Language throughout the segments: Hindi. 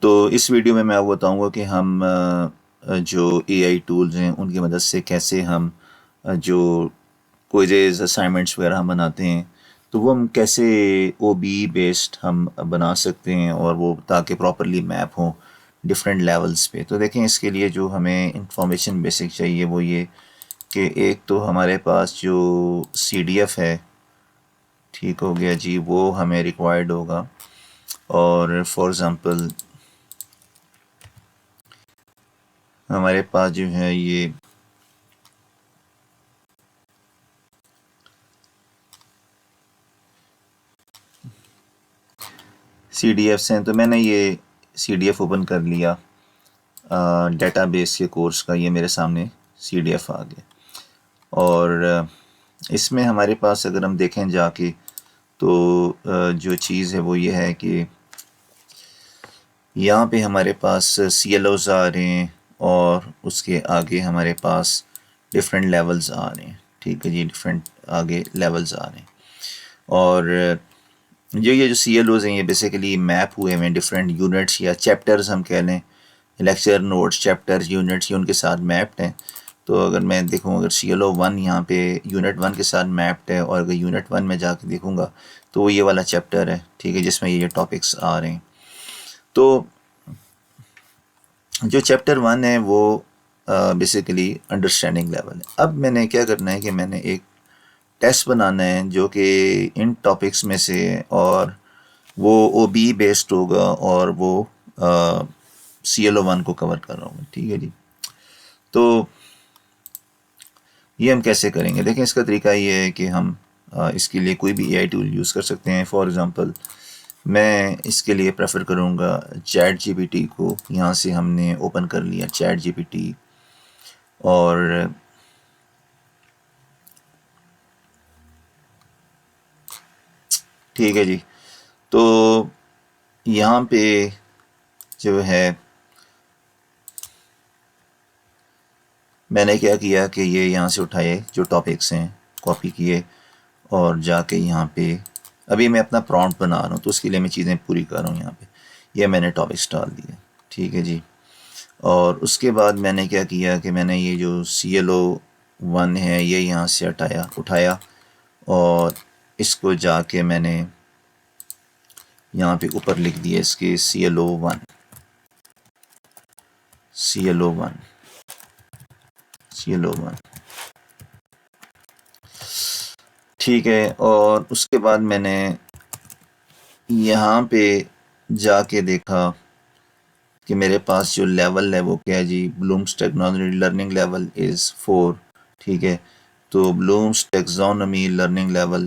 तो इस वीडियो में मैं आपको बताऊंगा कि हम जो एआई टूल्स हैं उनकी मदद से कैसे हम जो क्विज़ेज़ असाइनमेंट्स वगैरह हम बनाते हैं तो वो हम कैसे ओबी बेस्ड हम बना सकते हैं और वो ताकि प्रॉपरली मैप हों डिफरेंट लेवल्स पे। तो देखें, इसके लिए जो हमें इंफॉर्मेशन बेसिक चाहिए वो ये कि एक तो हमारे पास जो सीडीएफ है, ठीक हो गया जी, वो हमें रिक्वायर्ड होगा। और फॉर एग्ज़ाम्पल हमारे पास जो है ये CDF हैं, तो मैंने ये CDF ओपन कर लिया डेटाबेस के कोर्स का। ये मेरे सामने CDF आ गया और इसमें हमारे पास अगर हम देखें जाके तो जो चीज़ है वो ये है कि यहाँ पे हमारे पास CLOs आ रहे हैं और उसके आगे हमारे पास डिफरेंट लेवल्स आ रहे हैं। ठीक है जी, डिफरेंट आगे लेवल्स आ रहे हैं और ये जो CLOs हैं ये बेसिकली मैप हुए हैं डिफरेंट यूनिट्स या चैप्टर्स हम कह लें, लेक्चर नोट्स, चैप्टर्स, यूनिट्स, ये उनके साथ मैप्ड हैं। तो अगर मैं देखूँ, अगर CLO 1 यहाँ पे यूनिट 1 के साथ मैप्ड है और अगर यूनिट 1 में जाके देखूँगा तो वो ये वाला चैप्टर है, ठीक है, जिसमें ये टॉपिक्स आ रहे हैं। तो जो चैप्टर 1 है वो बेसिकली अंडरस्टैंडिंग लेवल है। अब मैंने क्या करना है कि मैंने एक टेस्ट बनाना है जो कि इन टॉपिक्स में से है और वो OB बेस्ड होगा और वो CLO 1 को कवर कर रहा हूँ। ठीक है जी, तो ये हम कैसे करेंगे? देखें, इसका तरीका ये है कि हम इसके लिए कोई भी AI टूल यूज़ कर सकते हैं। फॉर एग्ज़ाम्पल मैं इसके लिए प्रेफर करूँगा ChatGPT को। यहाँ से हमने ओपन कर लिया ChatGPT और ठीक है जी, तो यहाँ पे जो है मैंने क्या किया कि ये यहाँ से उठाए जो टॉपिक्स हैं, कॉपी किए और जाके यहाँ पे अभी मैं अपना प्रॉम्प्ट बना रहा हूँ तो उसके लिए मैं चीज़ें पूरी कर रहा हूँ। यहाँ पे ये मैंने टॉपिक्स डाल दिए, ठीक है जी। और उसके बाद मैंने क्या किया कि मैंने ये जो CLO 1 है ये यहाँ से उठाया और इसको जाके मैंने यहाँ पे ऊपर लिख दिया इसके CLO 1 CLO 1 CLO 1, ठीक है। और उसके बाद मैंने यहाँ पे जाके देखा कि मेरे पास जो लेवल है वो क्या है जी, Bloom's technology learning level is 4, ठीक है। तो ब्लूम्स टेक्सोनॉमी लर्निंग लेवल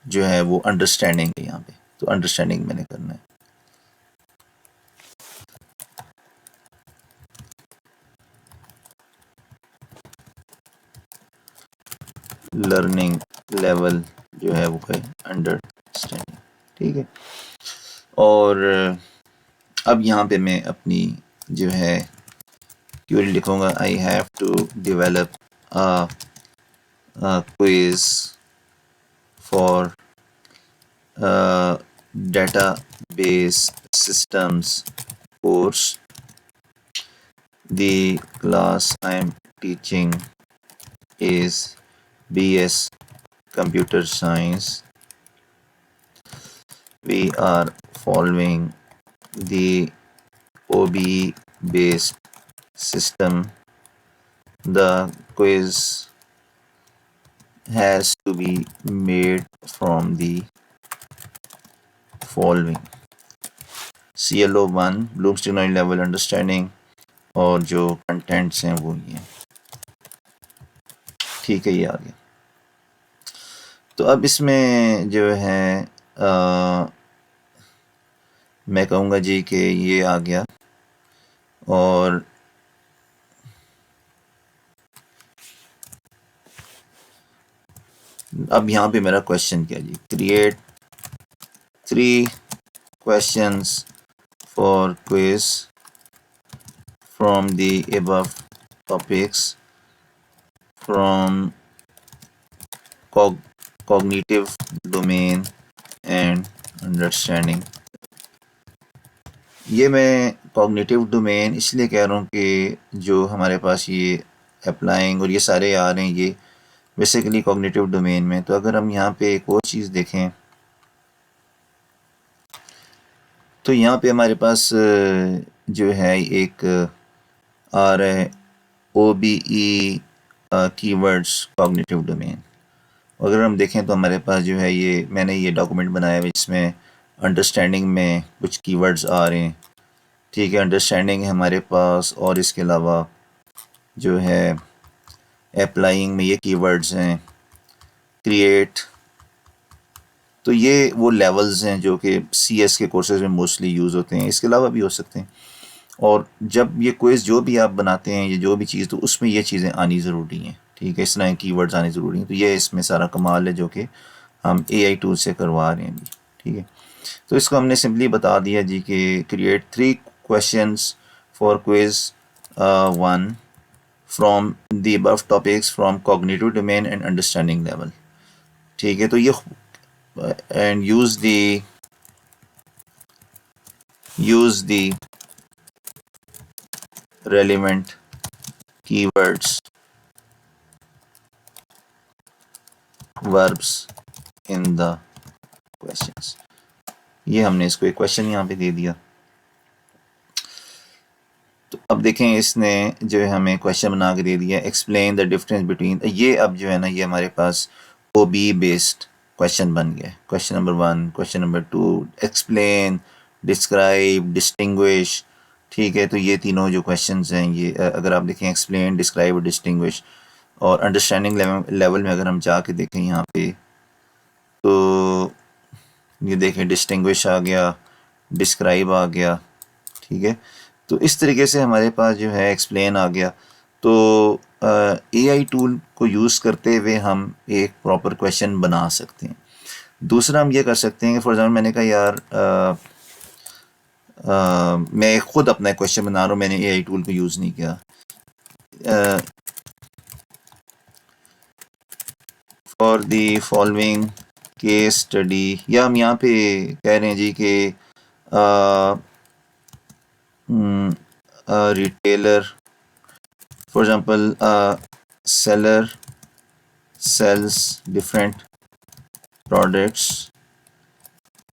जो है वो अंडरस्टैंडिंग है यहाँ पे, तो अंडरस्टैंडिंग मैंने करना है। लर्निंग लेवल जो है वो है अंडरस्टैंडिंग, ठीक है। और अब यहाँ पे मैं अपनी जो है क्वेरी लिखूँगा, I have to develop a quiz for database systems course. The class I'm teaching is BS Computer Science. We are following the OB based system. The quiz has to be made from the following: CLO 1 Bloom's technology level understanding और जो कंटेंट्स हैं वो ये, ठीक है, ये आ गया। तो अब इसमें जो है मैं कहूँगा जी कि ये आ गया और अब यहाँ पे मेरा क्वेश्चन क्या जी, create 3 questions for quiz from the above topics from cognitive domain and understanding ये मैं कॉग्निटिव डोमेन इसलिए कह रहा हूँ कि जो हमारे पास ये अप्लाइंग और ये सारे आ रहे हैं ये बेसिकली कॉग्निटिव डोमेन में। तो अगर हम यहाँ पे एक और चीज़ देखें तो यहाँ पे हमारे पास जो है एक आ रहा है OBE कीवर्ड्स कॉग्निटिव डोमेन। अगर हम देखें तो हमारे पास जो है ये मैंने ये डॉक्यूमेंट बनाया है जिसमें अंडरस्टैंडिंग में कुछ कीवर्ड्स आ रहे हैं। ठीक है, अंडरस्टैंडिंग है हमारे पास, और इसके अलावा जो है अप्लाइंग में ये कीवर्ड्स हैं, क्रिएट। तो ये वो लेवल्स हैं जो कि CS के कोर्सेज में मोस्टली यूज़ होते हैं, इसके अलावा भी हो सकते हैं। और जब ये क्विज़ जो भी आप बनाते हैं ये जो भी चीज़, तो उसमें ये चीज़ें आनी ज़रूरी हैं। ठीक है, इस तरह कीवर्ड्स आनी ज़रूरी हैं। तो ये इसमें सारा कमाल है जो कि हम AI टूल से करवा रहे हैं अभी। ठीक है, तो इसको हमने सिंपली बता दिया जी कि create 3 questions for quiz 1 from the above topics from cognitive domain and understanding level. ठीक है, तो ये and use the relevant keywords, verbs in the questions। ये हमने इसको एक क्वेश्चन यहाँ पे दे दिया। तो अब देखें इसने जो है हमें क्वेश्चन बना के दे दिया, एक्सप्लेन द डिफरेंस बिटवीन। ये अब जो है ना ये हमारे पास OBE बेस्ड क्वेश्चन बन गया। Question number 1, question number 2, explain, describe, distinguish. ठीक है, तो ये तीनों जो क्वेश्चंस हैं ये अगर आप देखें एक्सप्लेन, डिस्क्राइब, डिस्टिंग्विश और अंडरस्टैंडिंग लेवल में अगर हम जाके देखें यहाँ पे तो ये देखें डिस्टिंग्विश आ गया, डिस्क्राइब आ गया। ठीक है, तो इस तरीके से हमारे पास जो है एक्सप्लेन आ गया। तो AI टूल को यूज़ करते हुए हम एक प्रॉपर क्वेश्चन बना सकते हैं। दूसरा हम ये कर सकते हैं कि फॉर एग्जाम्पल मैंने कहा यार मैं खुद अपना क्वेश्चन बना रहा हूँ, मैंने AI टूल को यूज़ नहीं किया। For the following case study, या हम यहाँ पे कह रहे हैं जी कि retailer, for example, a seller sells different products.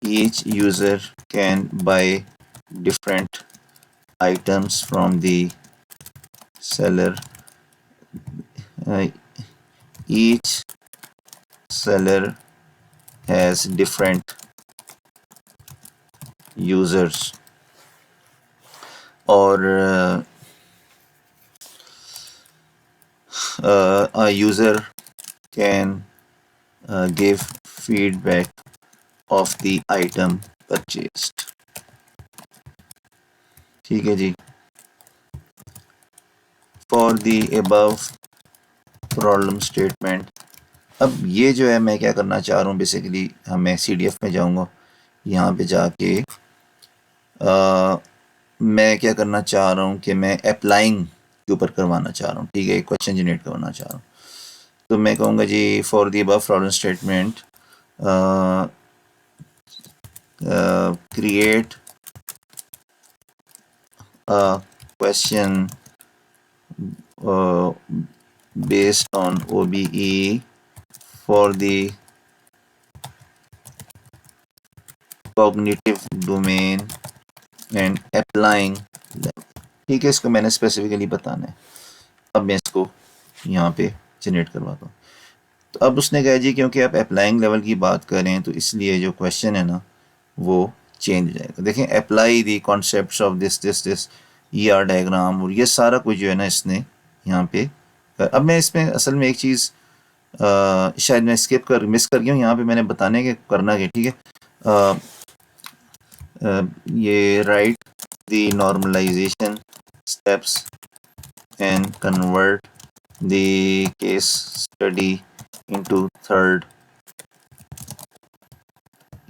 Each user can buy different items from the seller. Each seller has different users. Or a user can give feedback of the item purchased. ठीक है जी, for the above problem statement। अब ये जो है मैं क्या करना चाह रहा हूँ, बेसिकली मैं CDF में जाऊँगा, यहाँ पे जाके मैं क्या करना चाह रहा हूँ कि मैं अप्लाइंग के ऊपर करवाना चाह रहा हूँ। ठीक है, एक क्वेश्चन जनरेट करवाना चाह रहा हूँ। तो मैं कहूँगा जी for the above problem statement create a question based on OBE for the cognitive domain and applying level। ठीक है, इसको मैंने स्पेसिफिकली बताना है। अब मैं इसको यहाँ पे जनरेट करवाता हूँ। तो अब उसने कहा जी क्योंकि आप अप्लाइंग लेवल की बात कर रहे हैं तो इसलिए जो क्वेश्चन है ना वो चेंज हो जाएगा। देखें, apply the concepts of this ER diagram, और ये सारा कुछ जो है ना इसने यहाँ पे। अब मैं इसमें असल में एक चीज़ शायद मैं मिस कर गया हूँ, यहाँ पे मैंने बताने के करना है। ठीक है, ये write the normalization steps and convert the case study into third.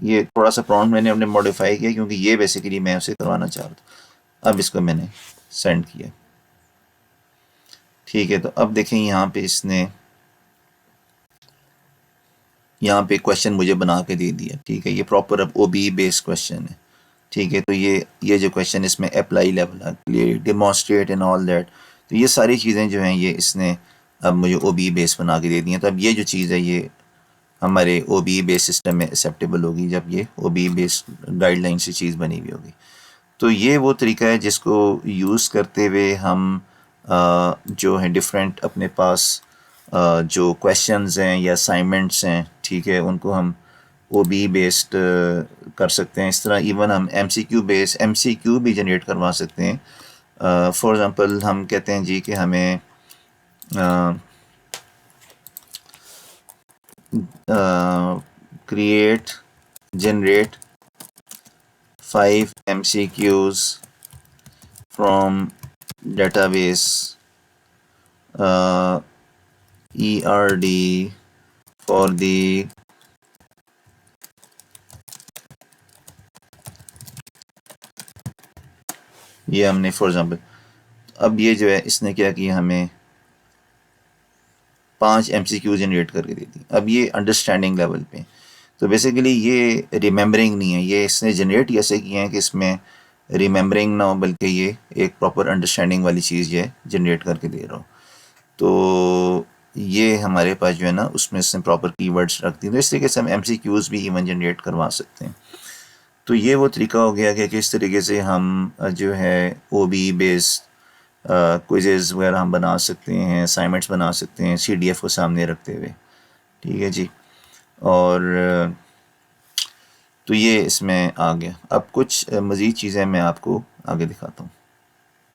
ये थोड़ा सा प्रॉम्प्ट मैंने अपने मॉडिफाई किया क्योंकि ये बेसिकली मैं उसे करवाना चाह रहा था। अब इसको मैंने सेंड किया। ठीक है, तो अब देखें यहाँ पे इसने यहाँ पे क्वेश्चन मुझे बना के दे दिया। ठीक है, ये प्रॉपर अब OBE बेस्ड क्वेश्चन है। ठीक है। तो ये जो क्वेश्चन इसमें apply level clear demonstrate and all that, तो ये सारी चीज़ें जो हैं ये इसने अब मुझे ओ बी बेस बना के दे दी हैं। तो अब ये जो चीज़ है ये हमारे ओ बी बेस सिस्टम में एक्सेप्टेबल होगी जब ये ओ बी बेस गाइडलाइन से चीज़ बनी हुई होगी। तो ये वो तरीका है जिसको यूज़ करते हुए हम जो है डिफरेंट अपने पास जो क्वेश्चंस हैं या असाइनमेंट्स हैं, ठीक है, उनको हम ओ बी बेस्ड कर सकते हैं। इस तरह इवन हम M C Q based M C Q भी जनरेट करवा सकते हैं। फॉर एग्ज़ाम्पल हम कहते हैं जी कि हमें create generate 5 MCQs from database ERD for the ये हमने फॉर एग्जांपल अब ये जो है इसने क्या किया, हमें 5 MCQ जनरेट करके दे दी। अब ये अंडरस्टैंडिंग लेवल पे, तो बेसिकली ये रिमेंबरिंग नहीं है, ये इसने जनरेट ऐसे किए हैं कि इसमें रिमेंबरिंग ना हो बल्कि ये एक प्रॉपर अंडरस्टैंडिंग वाली चीज़ जो है जनरेट करके दे रहा हो। तो ये हमारे पास जो है ना उसमें इसने प्रॉपर कीवर्ड्स रख दी। तो इस तरीके से हम MCQs भी इवन जनरेट करवा सकते हैं। तो ये वो तरीका हो गया कि किस तरीके से हम जो है ओ बी बेस्ड क्विजेज़ वगैरह हम बना सकते हैं, असाइनमेंट्स बना सकते हैं CDF को सामने रखते हुए। ठीक है जी। और तो ये इसमें आ गया। अब कुछ मज़ीद चीज़ें मैं आपको आगे दिखाता हूँ।